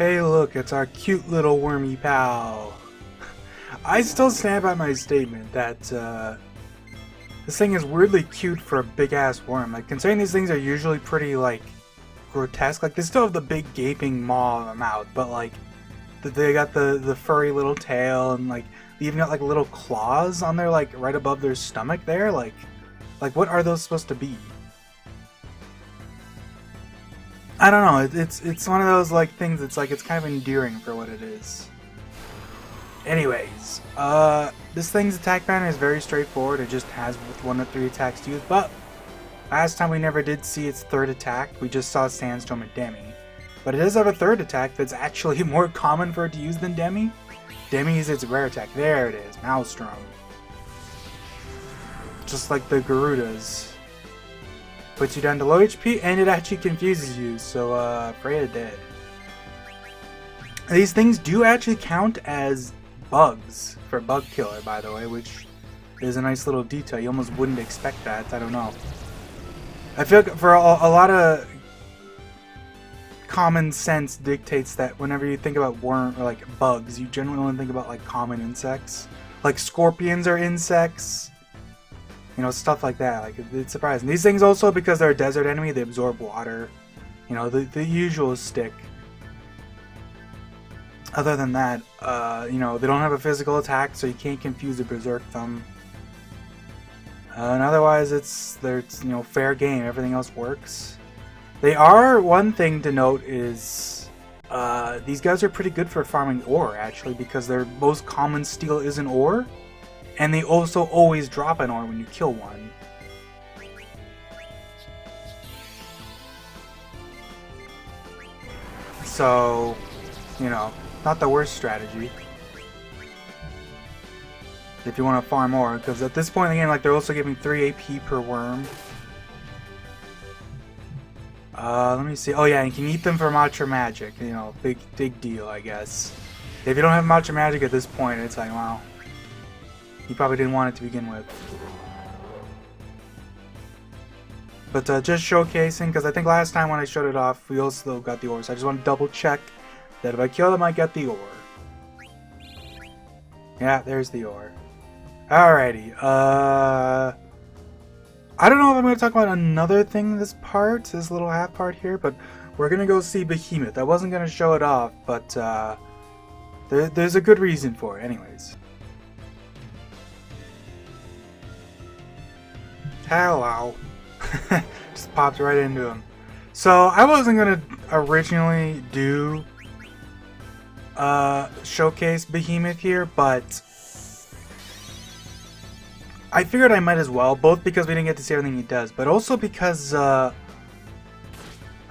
Hey look, it's our cute little wormy pal. I still stand by my statement that this thing is weirdly cute for a big ass worm. Like, considering these things are usually pretty like grotesque, like they still have the big gaping maw on their mouth, but like they got the furry little tail, and like they even got like little claws on their, like, right above their stomach there. Like what are those supposed to be? I don't know. It's one of those like things. It's like it's kind of endearing for what it is. Anyways, this thing's attack pattern is very straightforward. It just has 1 to 3 attacks to use, but last time we never did see its third attack. We just saw Sandstorm and Demi. But it does have a third attack that's actually more common for it to use than Demi. Demi is its rare attack. There it is, Maelstrom. Just like the Garudas. Puts you down to low HP, and it actually confuses you, so afraid of dead. These things do actually count as bugs for bug killer, by the way, which is a nice little detail. You almost wouldn't expect that. I don't know. I feel like for a lot of common sense dictates that whenever you think about worm or like bugs, you generally only think about like common insects. Like scorpions are insects. You know, stuff like that. Like, it's surprising. These things also, because they're a desert enemy, they absorb water. You know, the usual stick. Other than that, you know, they don't have a physical attack, so you can't confuse or berserk them. And otherwise, it's you know, fair game. Everything else works. They are, one thing to note is these guys are pretty good for farming ore, actually, because their most common steal is an ore, and they also always drop an ore when you kill one. So, you know, not the worst strategy if you want to farm ore, because at this point in the game, like, they're also giving 3 AP per worm. Let me see. Oh yeah, you can eat them for Matcha Magic. You know, big deal, I guess. If you don't have Matcha Magic at this point, it's like, wow, you probably didn't want it to begin with. But just showcasing, because I think last time when I showed it off, we also got the ore. So I just want to double check that if I kill them, I get the ore. Yeah, there's the ore. Alrighty. I don't know if I'm going to talk about another thing this little half part here, but we're going to go see Behemoth. I wasn't going to show it off, but there's a good reason for it. Anyways. Hello. Just popped right into him. So, I wasn't going to originally do showcase Behemoth here, but I figured I might as well, both because we didn't get to see everything he does, but also because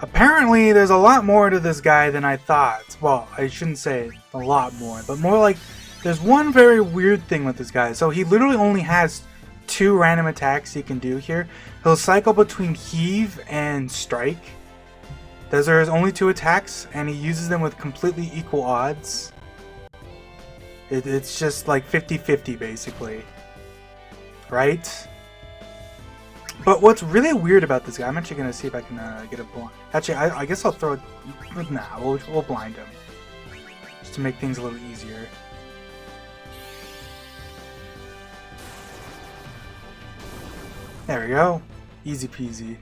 apparently there's a lot more to this guy than I thought. Well, I shouldn't say a lot more, but more like there's one very weird thing with this guy. So he literally only has 2 random attacks he can do here. He'll cycle between Heave and Strike. Those are his only 2 attacks, and he uses them with completely equal odds. It's just like 50-50 basically. Right? But what's really weird about this guy, I'm actually going to see if I can get a blind. Actually, I guess I'll throw it. Nah, we'll blind him. Just to make things a little easier. There we go. Easy peasy.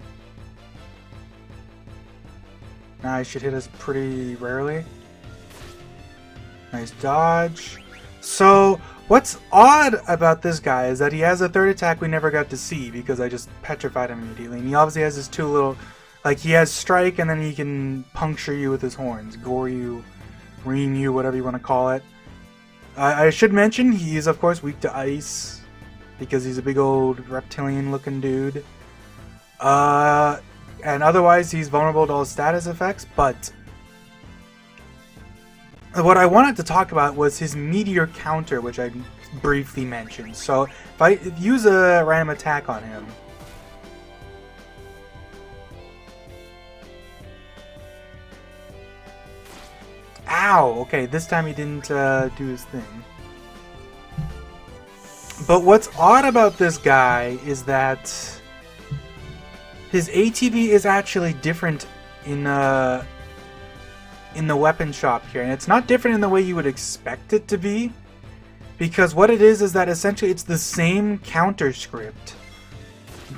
Now he should hit us pretty rarely. Nice dodge. So, what's odd about this guy is that he has a third attack we never got to see because I just petrified him immediately. And he obviously has his 2 little, like, he has Strike, and then he can puncture you with his horns, gore you, ream you, whatever you want to call it. I should mention he is of course weak to ice because he's a big old reptilian looking dude. And otherwise he's vulnerable to all status effects, but what I wanted to talk about was his meteor counter, which I briefly mentioned. So if I use a random attack on him, ow! Okay, this time he didn't do his thing. But what's odd about this guy is that his ATB is actually different in in the weapon shop here, and it's not different in the way you would expect it to be, because what it is that essentially it's the same counter script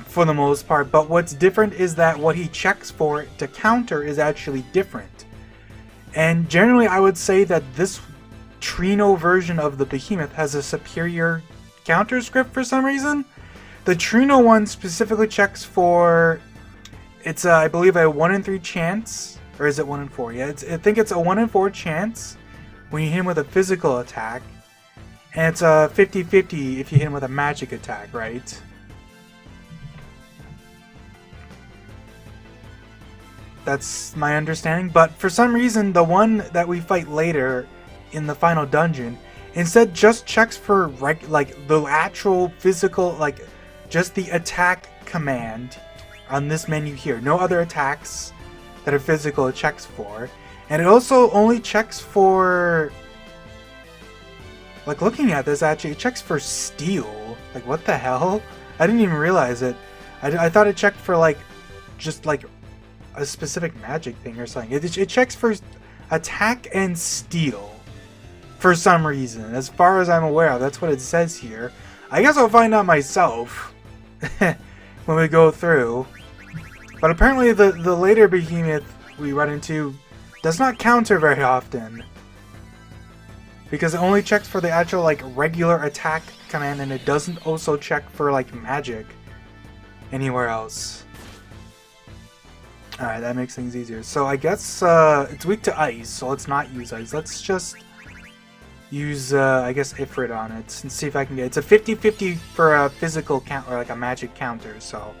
for the most part, but what's different is that what he checks for to counter is actually different. And generally I would say that this Trino version of the Behemoth has a superior counter script for some reason. The Trino one specifically checks for, it's I believe a 1 in 3 chance, or is it 1 in 4? Yeah, I think it's a 1 in 4 chance when you hit him with a physical attack, and it's a 50-50 if you hit him with a magic attack, right? That's my understanding, but for some reason the one that we fight later in the final dungeon instead just checks for like the actual physical, like just the attack command on this menu here. No other attacks that are physical it checks for. And it also only checks for, like looking at this actually, it checks for steel. Like what the hell? I didn't even realize it. I thought it checked for like just like a specific magic thing or something. It checks for attack and steel for some reason. As far as I'm aware of, that's what it says here. I guess I'll find out myself when we go through. But apparently the later Behemoth we run into does not counter very often, because it only checks for the actual like regular attack command, and it doesn't also check for like magic anywhere else. Alright, that makes things easier. So I guess it's weak to ice, so let's not use ice. Let's just use, I guess, Ifrit on it and see if I can get it. It's a 50-50 for a physical count, or like a magic counter, so.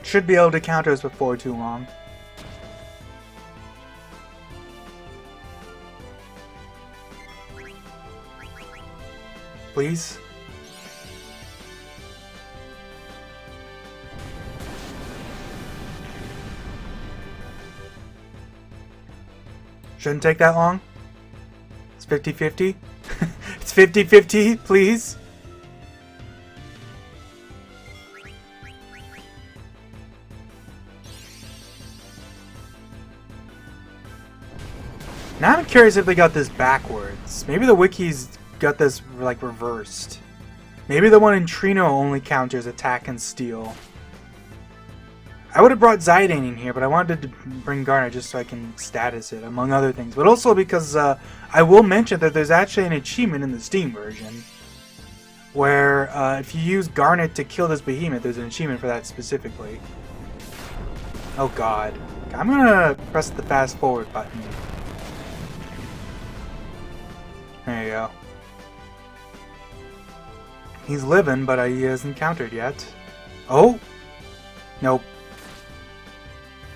Should be able to counter us before too long. Please? Shouldn't take that long. It's 50-50. It's 50-50, please. Now I'm curious if they got this backwards. Maybe the wiki's got this like reversed. Maybe the one in Trino only counters attack and steel. I would have brought Zidane in here, but I wanted to bring Garnet just so I can status it, among other things. But also because I will mention that there's actually an achievement in the Steam version where if you use Garnet to kill this Behemoth, there's an achievement for that specifically. Oh god. I'm gonna press the fast forward button. There you go. He's living, but he hasn't countered yet. Oh? Nope.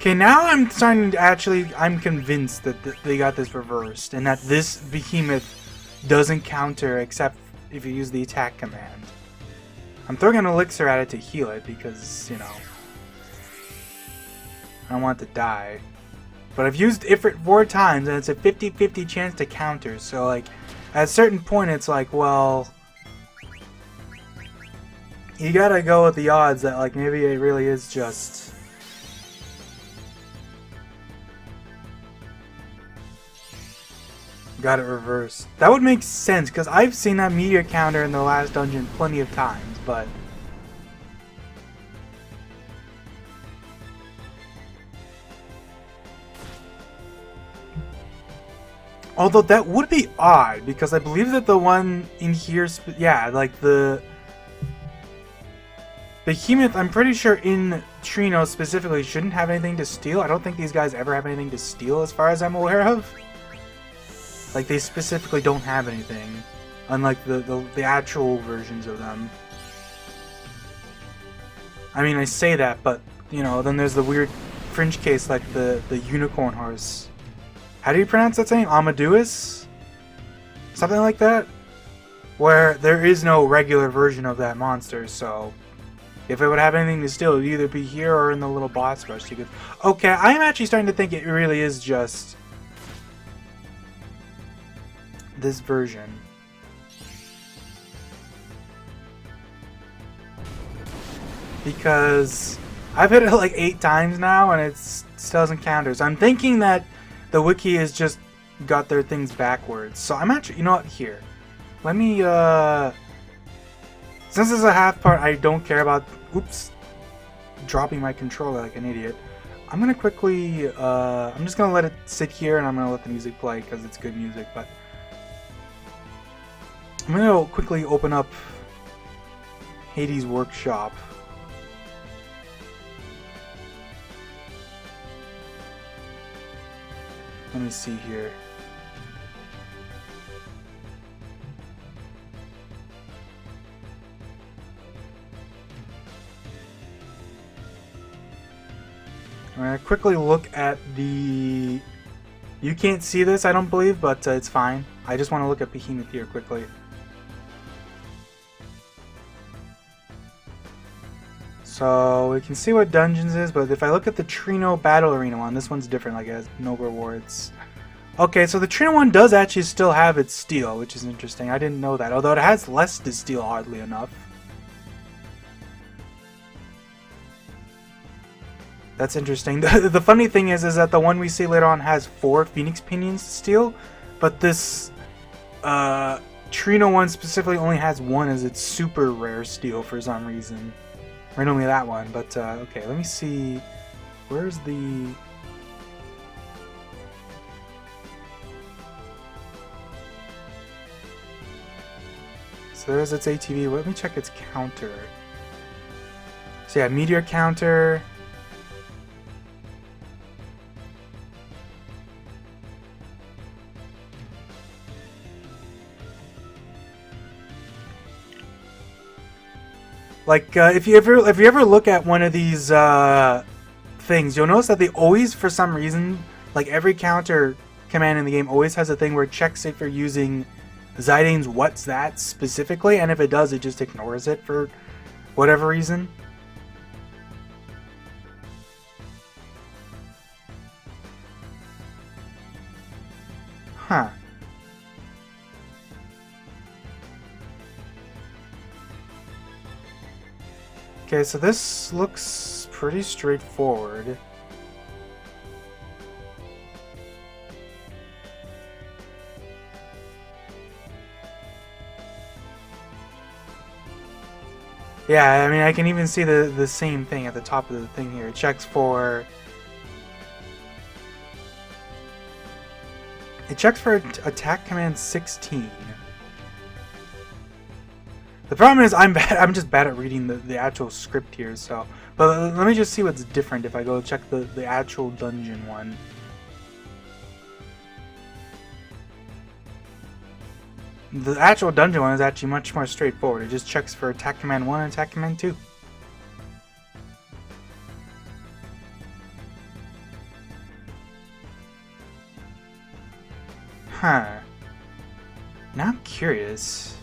Okay, now I'm starting to actually, I'm convinced that they got this reversed, and that this Behemoth doesn't counter except if you use the attack command. I'm throwing an elixir at it to heal it because, you know, I don't want it to die. But I've used Ifrit 4 times, and it's a 50-50 chance to counter, so like, at a certain point it's like, well, you gotta go with the odds that like maybe it really is just got it reversed. That would make sense, because I've seen that meteor counter in the last dungeon plenty of times, but although that would be odd, because I believe that the one in here, yeah, like the Behemoth, I'm pretty sure in Trino specifically shouldn't have anything to steal. I don't think these guys ever have anything to steal as far as I'm aware of. Like, they specifically don't have anything, unlike the actual versions of them. I mean, I say that, but, you know, then there's the weird fringe case like the unicorn horse. How do you pronounce that thing? Amadeus? Something like that? Where there is no regular version of that monster, so if it would have anything to steal, it would either be here or in the little boss rush. You could... Okay, I'm actually starting to think it really is just this version. because I've hit it like 8 times now and it still doesn't counter. So I'm thinking that the wiki has just got their things backwards. So I'm actually, you know what, here. Let me, since it's a half part I don't care about, oops, dropping my controller like an idiot. I'm gonna quickly, I'm just gonna let it sit here and I'm gonna let the music play because it's good music, but I'm gonna quickly open up Hades' workshop. Let me see here. I'm gonna quickly look at the... You can't see this, I don't believe, but it's fine. I just want to look at Behemoth here quickly. So we can see what dungeons is, but if I look at the Trino Battle Arena one, this one's different, like it has no rewards. Okay, so the Trino one does actually still have its steel, which is interesting. I didn't know that, although it has less to steal, oddly enough. That's interesting. The funny thing is that the one we see later on has 4 Phoenix Pinions to steal, but this Trino one specifically only has 1 as its super rare steal for some reason. Or only that one, but okay, let me see. Where's the... So there's its ATV. Let me check its counter. So yeah, meteor counter. Like if you ever look at one of these things, you'll notice that they always, for some reason, like every counter command in the game always has a thing where it checks if you're using Zidane's "What's That" specifically, and if it does, it just ignores it for whatever reason. Huh. Okay, so this looks pretty straightforward. Yeah, I mean, I can even see the same thing at the top of the thing here. It checks for... It checks for attack command 16. The problem is I'm just bad at reading the actual script here, so... But let me just see what's different if I go check the actual dungeon one. The actual dungeon one is actually much more straightforward. It just checks for attack command 1 and attack command 2. Huh. Now I'm curious.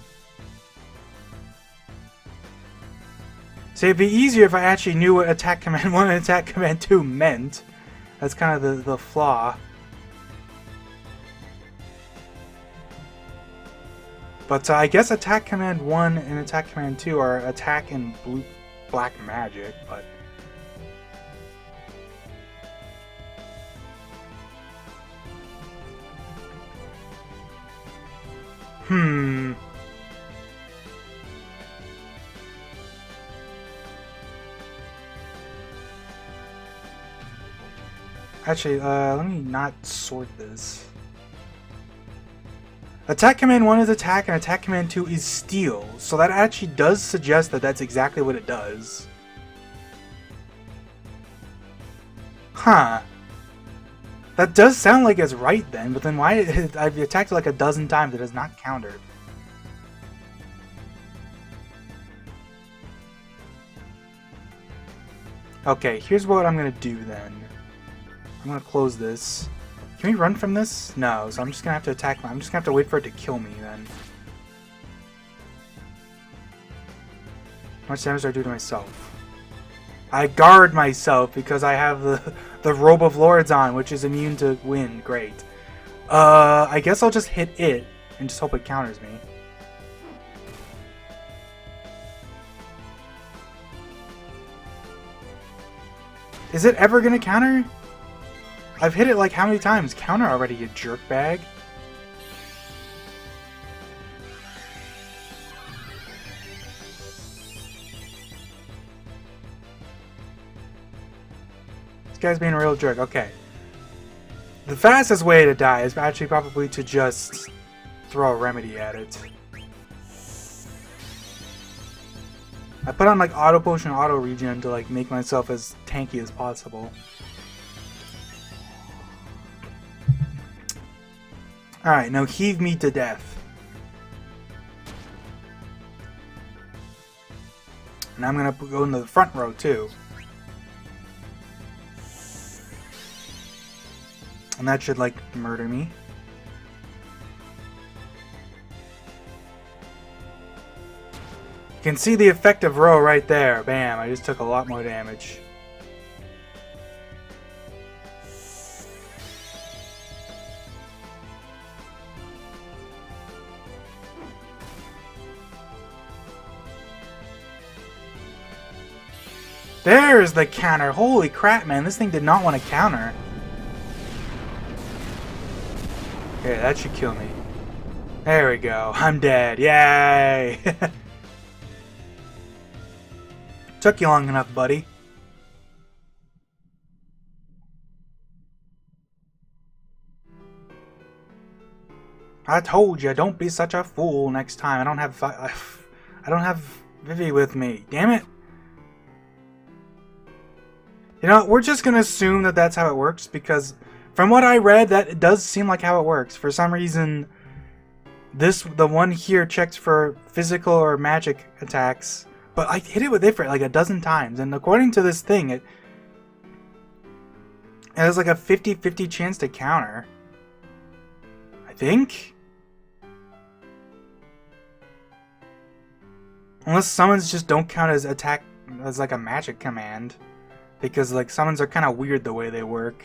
So it'd be easier if I actually knew what attack command 1 and attack command 2 meant. That's kind of the flaw. But I guess attack command 1 and attack command 2 are attack and black magic, but... Actually, let me not sort this. Attack command 1 is attack and attack command 2 is steal. So that actually does suggest that that's exactly what it does. Huh. That does sound like it's right then, but then why... I've attacked it like a dozen times, it has not countered. Okay, here's what I'm gonna do then. I'm gonna close this. Can we run from this? No, so I'm just gonna have to attack. I'm just gonna have to wait for it to kill me then. How much damage do I do to myself? I guard myself because I have the Robe of Lords on, which is immune to wind. Great. I guess I'll just hit it and just hope it counters me. Is it ever gonna counter? I've hit it like how many times? Counter already, you jerkbag. This guy's being a real jerk. Okay. The fastest way to die is actually probably to just throw a remedy at it. I put on like auto potion, auto regen to like make myself as tanky as possible. Alright, now heave me to death. And I'm gonna go into the front row too. And that should like murder me. You can see the effective row right there. Bam, I just took a lot more damage. There's the counter. Holy crap, man. This thing did not want to counter. Okay, that should kill me. There we go. I'm dead. Yay! Took you long enough, buddy. I told you, don't be such a fool next time. I don't have Vivi with me. Damn it. You know, we're just gonna assume that that's how it works because from what I read, that it does seem like how it works. For some reason, the one here checks for physical or magic attacks. But I hit it with Ifrit like a dozen times, and according to this thing, it has like a 50-50 chance to counter. I think? Unless summons just don't count as attack as like a magic command. Because like summons are kind of weird the way they work.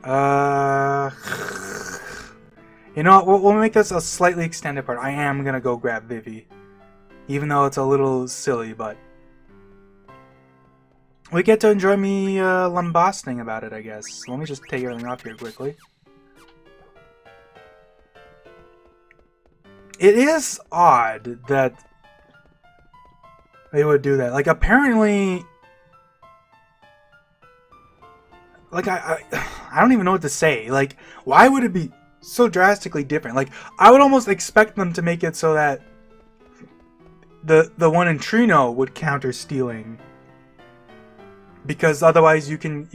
You know what, we'll make this a slightly extended part. I am gonna go grab Vivi. Even though it's a little silly, but we get to enjoy me lambasting about it, I guess. Let me just take everything off here quickly. It is odd that they would do that. Like, apparently... Like, I don't even know what to say. Like, why would it be so drastically different? Like, I would almost expect them to make it so that the one in Trino would counter stealing, because otherwise you can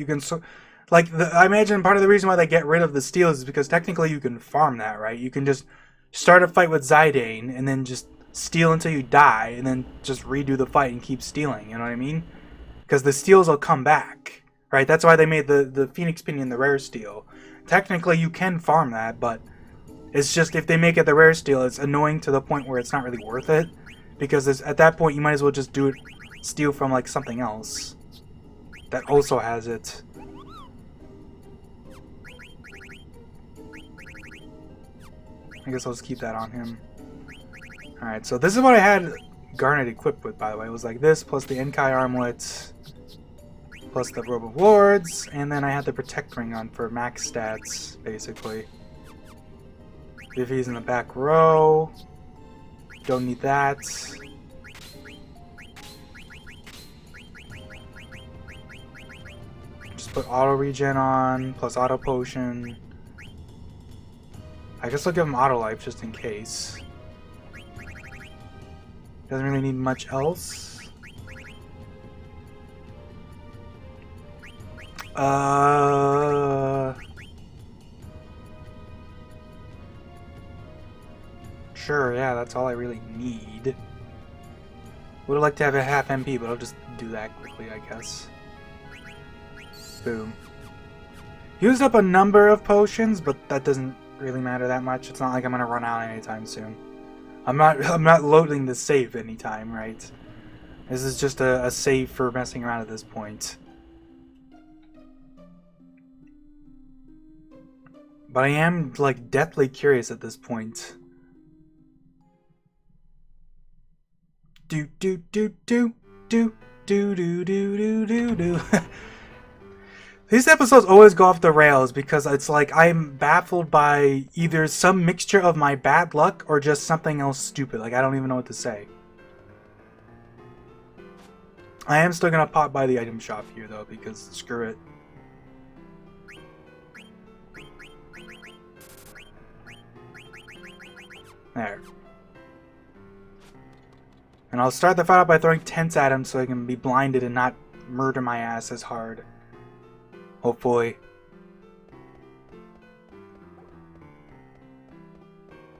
like I imagine part of the reason why they get rid of the steals is because technically you can farm that, right? You can just start a fight with Zidane and then just steal until you die and then just redo the fight and keep stealing, you know what I mean? Because the steals will come back, right? That's why they made the Phoenix Pinion the rare steal. Technically you can farm that, but it's just if they make it the rare steal, it's annoying to the point where it's not really worth it. Because at that point, you might as well just do it, steal from like something else that also has it. I guess I'll just keep that on him. Alright, so this is what I had Garnet equipped with, by the way. It was like this, plus the Enkai armlet, plus the Robe of Lords, and then I had the Protect Ring on for max stats, basically. Vivi's in the back row. Don't need that. Just put auto regen on, plus auto potion. I guess I'll give him auto life just in case. Doesn't really need much else. Sure, yeah, that's all I really need. Would like to have a half MP, but I'll just do that quickly, I guess. Boom. Used up a number of potions, but that doesn't really matter that much. It's not like I'm gonna run out anytime soon. I'm not loading the save anytime, right? This is just a save for messing around at this point. But I am like deathly curious at this point. Do do do do do Do do do do do do. These episodes always go off the rails because it's like I'm baffled by either some mixture of my bad luck or just something else stupid. Like I don't even know what to say. I am still gonna pop by the item shop here though because screw it. There. And I'll start the fight out by throwing tents at him so I can be blinded and not murder my ass as hard. Hopefully.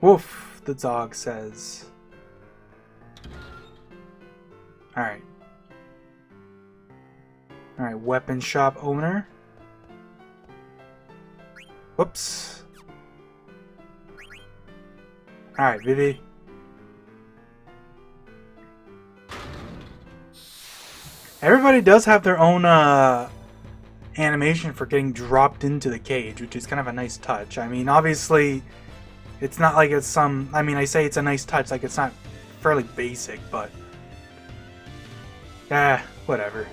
Woof, the dog says. Alright. Alright, weapon shop owner. Whoops. Alright, Vivi. Everybody does have their own animation for getting dropped into the cage, which is kind of a nice touch. I mean, obviously, it's not like it's some... I mean, I say it's a nice touch, like it's not fairly basic, but... whatever.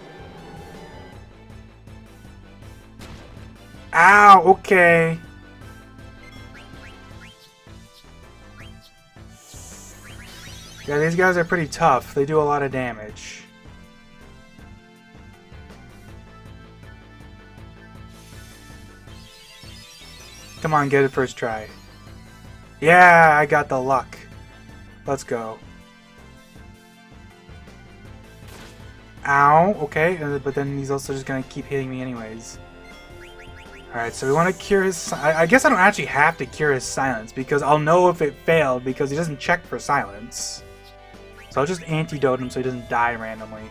Ow, okay. Yeah, these guys are pretty tough. They do a lot of damage. Come on, get it first try. Yeah, I got the luck. Let's go. Ow, okay, but then he's also just gonna keep hitting me anyways. Alright, so we want to cure his... I guess I don't actually have to cure his silence, because I'll know if it failed, because he doesn't check for silence. So I'll just antidote him so he doesn't die randomly.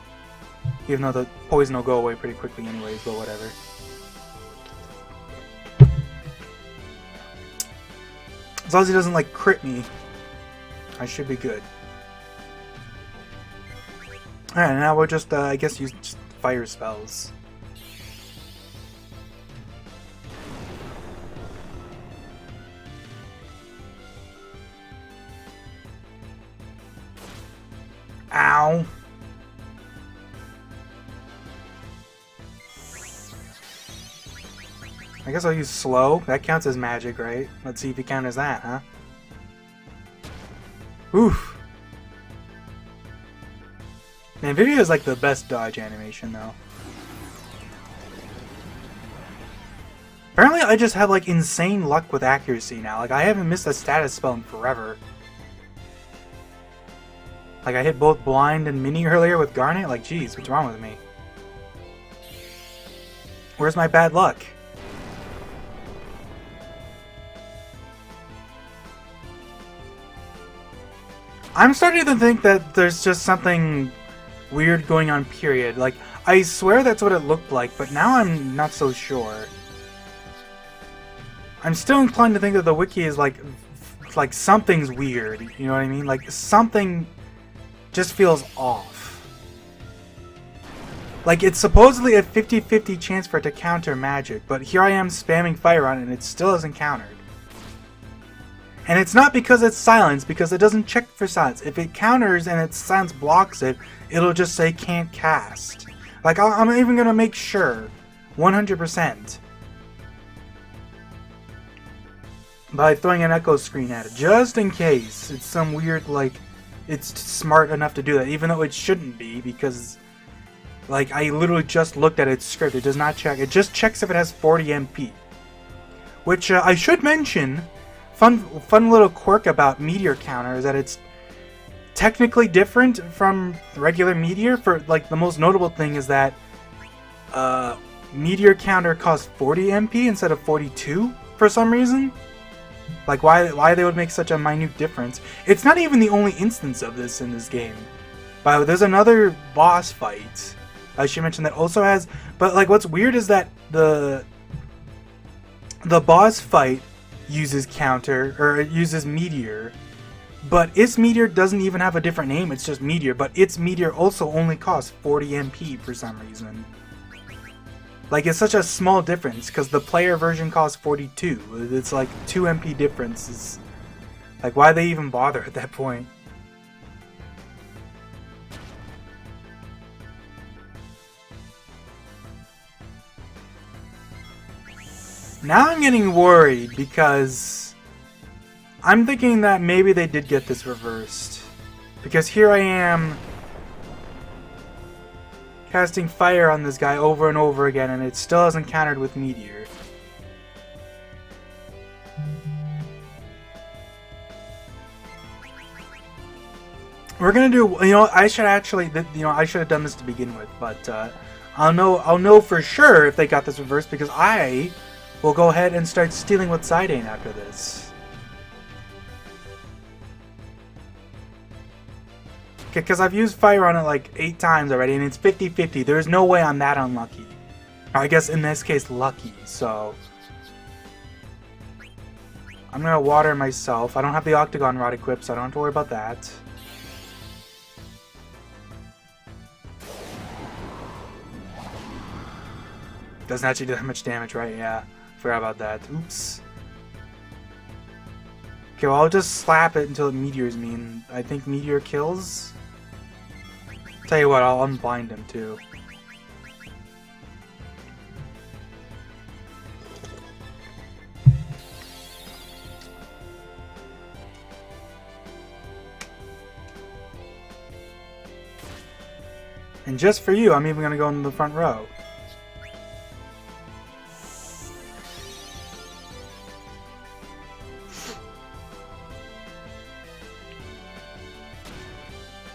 Even though the poison will go away pretty quickly anyways, but whatever. As long as he doesn't, like, crit me, I should be good. Alright, now we'll just, I guess, use just fire spells. Ow! I guess I'll use slow. That counts as magic, right? Let's see if he counters that, huh? Oof! Man, Vivi is like the best dodge animation, though. Apparently I just have like insane luck with accuracy now. Like I haven't missed a status spell in forever. Like I hit both blind and mini earlier with Garnet. Like geez, what's wrong with me? Where's my bad luck? I'm starting to think that there's just something weird going on, period. Like, I swear that's what it looked like, but now I'm not so sure. I'm still inclined to think that the wiki is like something's weird, you know what I mean? Like, something just feels off. Like, it's supposedly a 50-50 chance for it to counter magic, but here I am spamming fire on it and it still isn't countered. And it's not because it's silence, because it doesn't check for silence. If it counters and its silence blocks it, it'll just say can't cast. Like, I'm even gonna make sure, 100%, by throwing an echo screen at it, just in case it's some weird, like, it's smart enough to do that, even though it shouldn't be, because, like, I literally just looked at its script. It does not check. It just checks if it has 40 MP. Which, I should mention... Fun little quirk about Meteor Counter is that it's technically different from regular Meteor. For like the most notable thing is that Meteor Counter costs 40 MP instead of 42 for some reason. Like why they would make such a minute difference. It's not even the only instance of this in this game. But there's another boss fight I should mention that also has. But like what's weird is that the boss fight uses counter, or it uses meteor, but its meteor doesn't even have a different name, it's just meteor, but its meteor also only costs 40 MP for some reason. Like, it's such a small difference, because the player version costs 42, it's like 2 MP difference. Is like, why they even bother at that point? Now I'm getting worried because I'm thinking that maybe they did get this reversed. Because here I am casting fire on this guy over and over again and it still hasn't countered with meteor. We're gonna do, I should actually, I should have done this to begin with, but I'll know for sure if they got this reversed because I will go ahead and start stealing with Zidane after this. Because I've used fire on it like 8 times already and it's 50-50. There's no way I'm that unlucky. Or I guess in this case lucky, so I'm gonna water myself. I don't have the Octagon Rod equipped, so I don't have to worry about that. Doesn't actually do that much damage, right? Yeah. Forgot about that. Oops. Okay, well, I'll just slap it until it meteors me, and I think meteor kills. Tell you what, I'll unblind him too. And just for you, I'm even gonna go in the front row.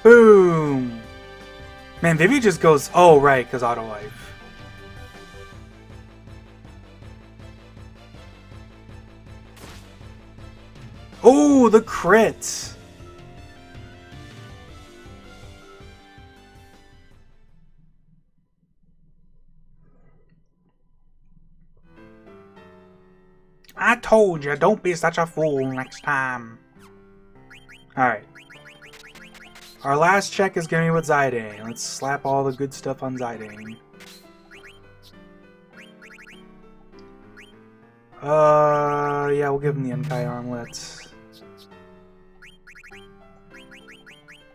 Boom! Man, Vivi just goes, oh right, because auto life. Oh, the crit! I told you, don't be such a fool next time. Alright. Our last check is going to be with Zidane. Let's slap all the good stuff on Zidane. Yeah, we'll give him the Enkai Armlet.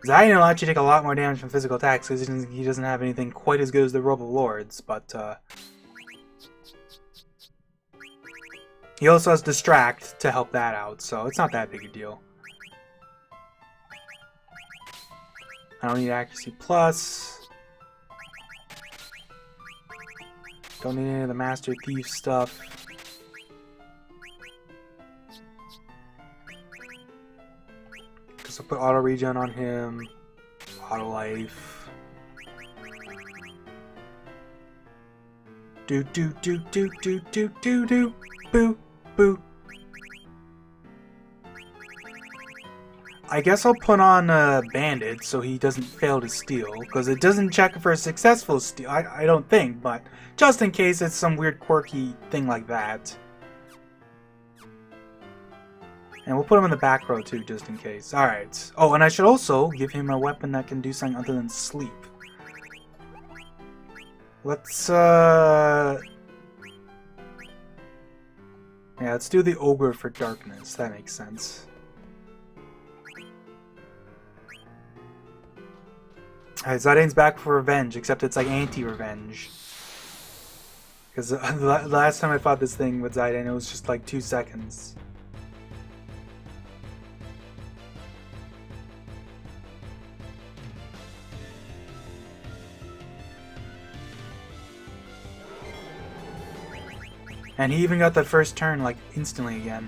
Zidane will actually take a lot more damage from physical attacks because he doesn't have anything quite as good as the Robe of Lords, but, he also has Distract to help that out, so it's not that big a deal. I don't need Accuracy Plus. Don't need any of the Master Thief stuff. Guess I'll put Auto Regen on him. Auto Life. Do do do do do do do do. Boo boo. I guess I'll put on Bandit so he doesn't fail to steal, because it doesn't check for a successful steal, I don't think, but just in case it's some weird quirky thing like that. And we'll put him in the back row too, just in case. Alright. Oh, and I should also give him a weapon that can do something other than sleep. Let's, yeah, let's do the Ogre for Darkness, that makes sense. Alright, Zidane's back for revenge, except it's like anti-revenge. Because the last time I fought this thing with Zidane, it was just like 2 seconds. And he even got the first turn like instantly again.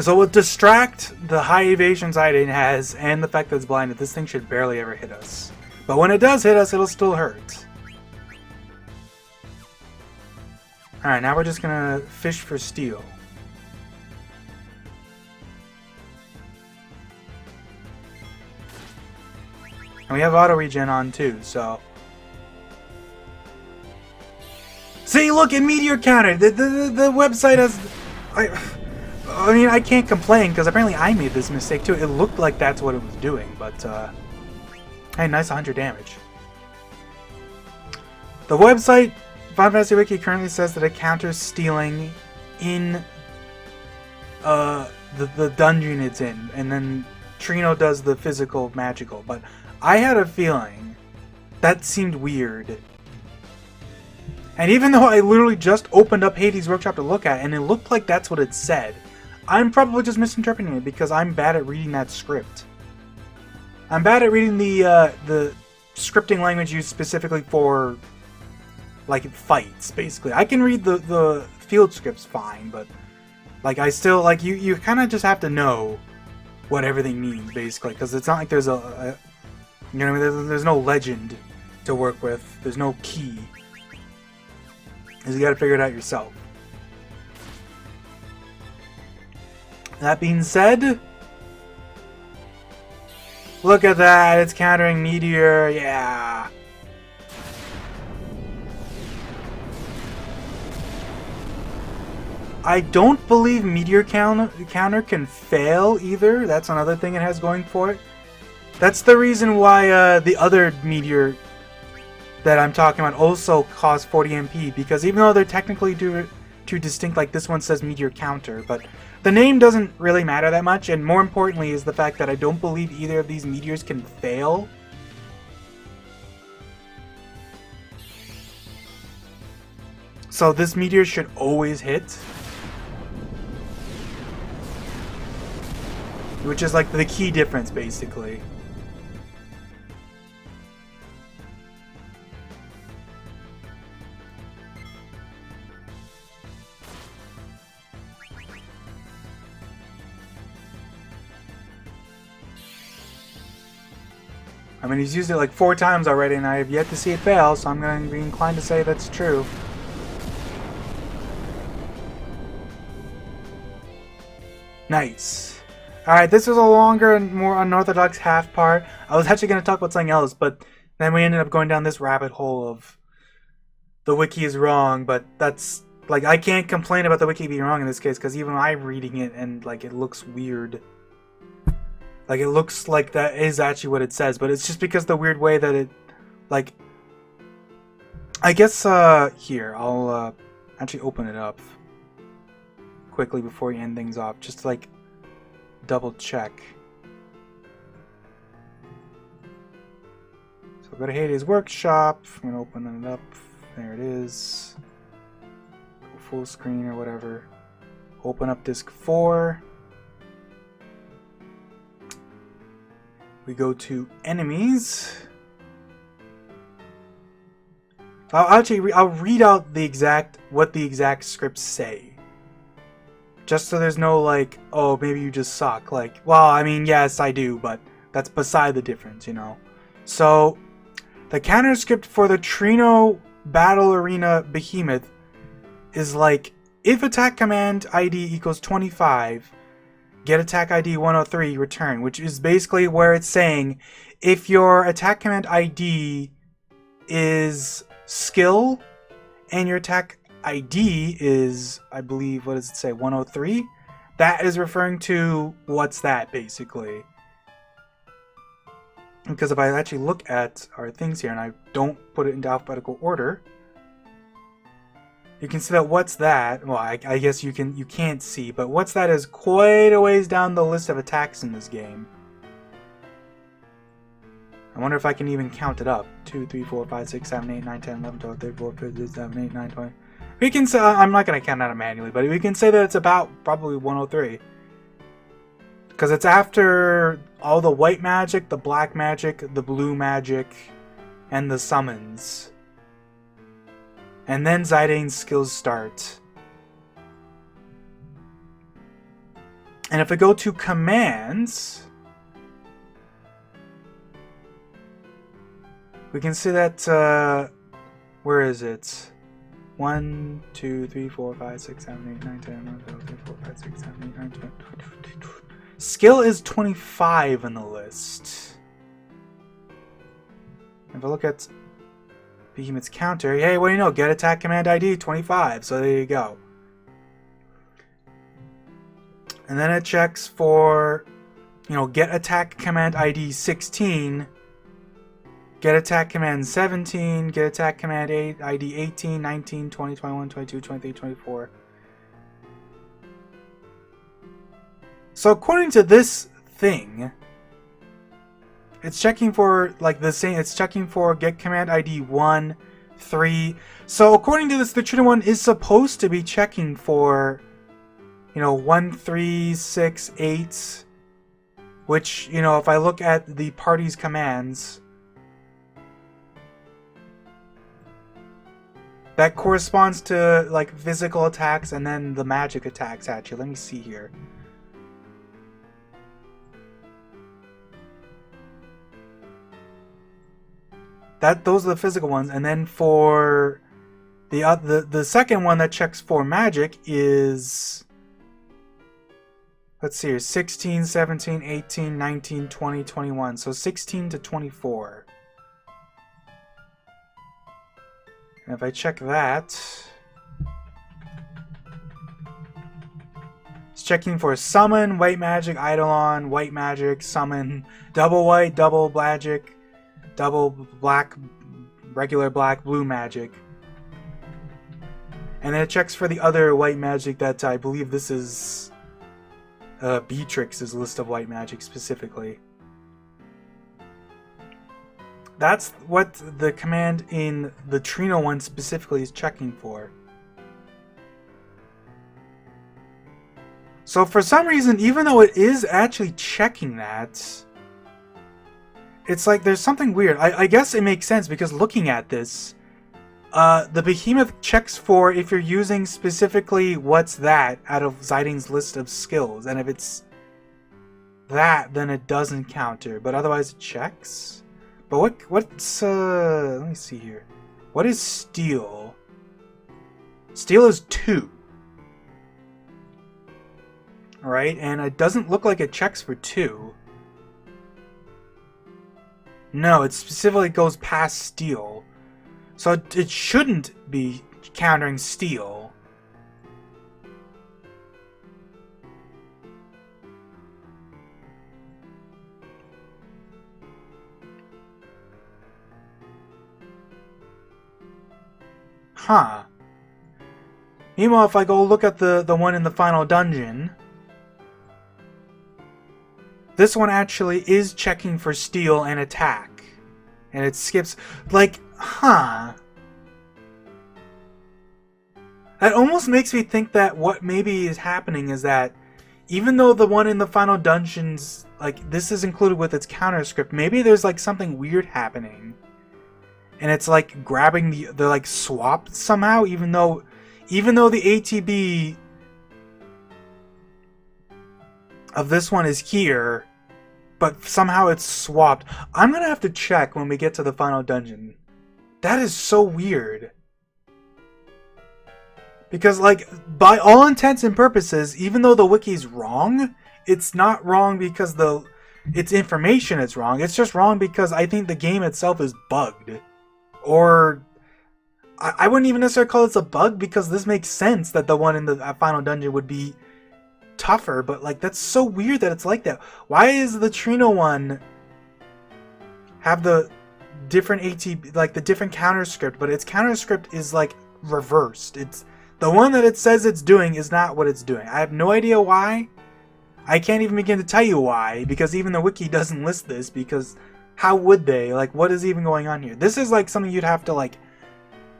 So with Distract, the high evasion Zidane has, and the fact that it's blinded, this thing should barely ever hit us. But when it does hit us, it'll still hurt. Alright, now we're just gonna fish for steel. And we have auto regen on too, so... See, look, it meteor countered! The website has... I mean, I can't complain, because apparently I made this mistake too. It looked like that's what it was doing, but, hey, nice 100 damage. The website, Final Fantasy Wiki, currently says that it counters stealing in, the dungeon it's in, and then Trino does the physical magical, but I had a feeling That seemed weird. And even though I literally just opened up Hades Workshop to look at, and it looked like that's what it said, I'm probably just misinterpreting it because I'm bad at reading that script. I'm bad at reading the scripting language used specifically for, like, fights, basically. I can read the field scripts fine, but, like, I still, like, you kind of just have to know what everything means, basically, because it's not like there's a you know what I mean? There's no legend to work with. There's no key. You gotta figure it out yourself. That being said, look at that, it's countering Meteor, yeah. I don't believe Meteor counter can fail either. That's another thing it has going for it. That's the reason why the other Meteor that I'm talking about also cost 40 MP, because even though they're technically two distinct, like this one says Meteor Counter, but the name doesn't really matter that much, and more importantly is the fact that I don't believe either of these meteors can fail. So this meteor should always hit. Which is like the key difference, basically. I mean, he's used it like 4 times already, and I have yet to see it fail, so I'm going to be inclined to say that's true. Nice. Alright, this was a longer and more unorthodox half part. I was actually going to talk about something else, but then we ended up going down this rabbit hole of the wiki is wrong, but that's, like, I can't complain about the wiki being wrong in this case, because even I'm reading it and, like, it looks weird. Like, it looks like that is actually what it says, but it's just because the weird way that it, like, I guess, here, I'll, actually open it up quickly before you end things off, just to, like, double check. So go to Hades Workshop, I'm gonna open it up, there it is, go full screen or whatever, open up disk 4, we go to enemies. I'll read out what the exact scripts say. Just so there's no like, oh, maybe you just suck. Like, well, I mean, yes, I do, but that's beside the difference, you know. So, the counter script for the Trino Battle Arena Behemoth is like, if attack command ID equals 25, get attack ID 103, return, which is basically where it's saying if your attack command ID is skill and your attack ID is, I believe, what does it say, 103? That is referring to what's that, basically. Because if I actually look at our things here and I don't put it into alphabetical order, you can see that what's that, well, I guess you can't see, but what's that is quite a ways down the list of attacks in this game. I wonder if I can even count it up. 2, 3, 4, 5, 6, 7, 8, 9, 10, 11, 12, 13, 14, 15, 16, 17, 18, 19, 20. We can say, I'm not going to count that manually, but we can say that it's about probably 103. Because it's after all the white magic, the black magic, the blue magic, and the summons. And then Zidane's skills start. And if I go to commands, we can see that, where is it? 1, 2, 3, 4, 5, 6, 7, 8, 9, 10, 11, 12, 13, 14, 15, 16, 17, 18, 19, 20. Skill is 25 in the list. If I look at Behemoth's counter, hey, what do you know? Get attack command ID 25. So there you go. And then it checks for, you know, get attack command ID 16. Get attack command 17, get attack command ID 18, 19, 20, 21, 22, 23, 24. So according to this thing, It's checking for like the same. It's checking for get command ID 1, 3. So according to this, the Trina one is supposed to be checking for, 1, 3, 6, 8. Which, if I look at the party's commands, that corresponds to like physical attacks and then the magic attacks. Actually, let me see here. Those are the physical ones, and then for the second one that checks for magic is, let's see here, 16, 17, 18, 19, 20, 21. So 16 to 24. And if I check that, it's checking for summon, white magic, eidolon, white magic, summon, double white, double magic, double black, regular black, blue magic. And then it checks for the other white magic that I believe this is Beatrix's list of white magic specifically. That's what the command in the Trina one specifically is checking for. So for some reason, even though it is actually checking that, it's like there's something weird. I guess it makes sense because looking at this, the behemoth checks for if you're using specifically what's that out of Ziding's list of skills. And if it's that, then it doesn't counter. But otherwise it checks. But what's let me see here. What is steel? Steel is 2. Alright, and it doesn't look like it checks for 2. No, it specifically goes past steel. So it shouldn't be countering steel. Huh. Meanwhile, if I go look at the one in the final dungeon, this one actually is checking for steel and attack. And it skips, like, huh. That almost makes me think that what maybe is happening is that even though the one in the final dungeons, like, this is included with its counter script, maybe there's like something weird happening. And it's like grabbing they're like swapped somehow, even though the ATB of this one is here, but somehow it's swapped. I'm gonna have to check when we get to the final dungeon. That is so weird. Because, like, by all intents and purposes, even though the wiki's wrong, it's not wrong because its information is wrong. It's just wrong because I think the game itself is bugged. Or I wouldn't even necessarily call this a bug because this makes sense that the one in the final dungeon would be tougher, but like that's so weird that it's like that. Why is the Trina one have the different ATB, like the different counter script, but its counter script is like reversed? It's the one that it says it's doing is not what it's doing. I have no idea why. I can't even begin to tell you why, because even the wiki doesn't list this, because how would they? Like, what is even going on here? This is like something you'd have to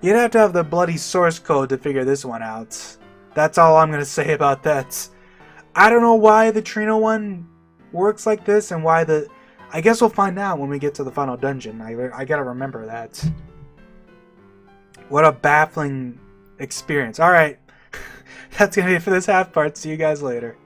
have the bloody source code to figure this one out. That's all I'm gonna say about that. I don't know why the Trina one works like this and why I guess we'll find out when we get to the final dungeon. I gotta remember that. What a baffling experience. Alright, that's gonna be it for this half part. See you guys later.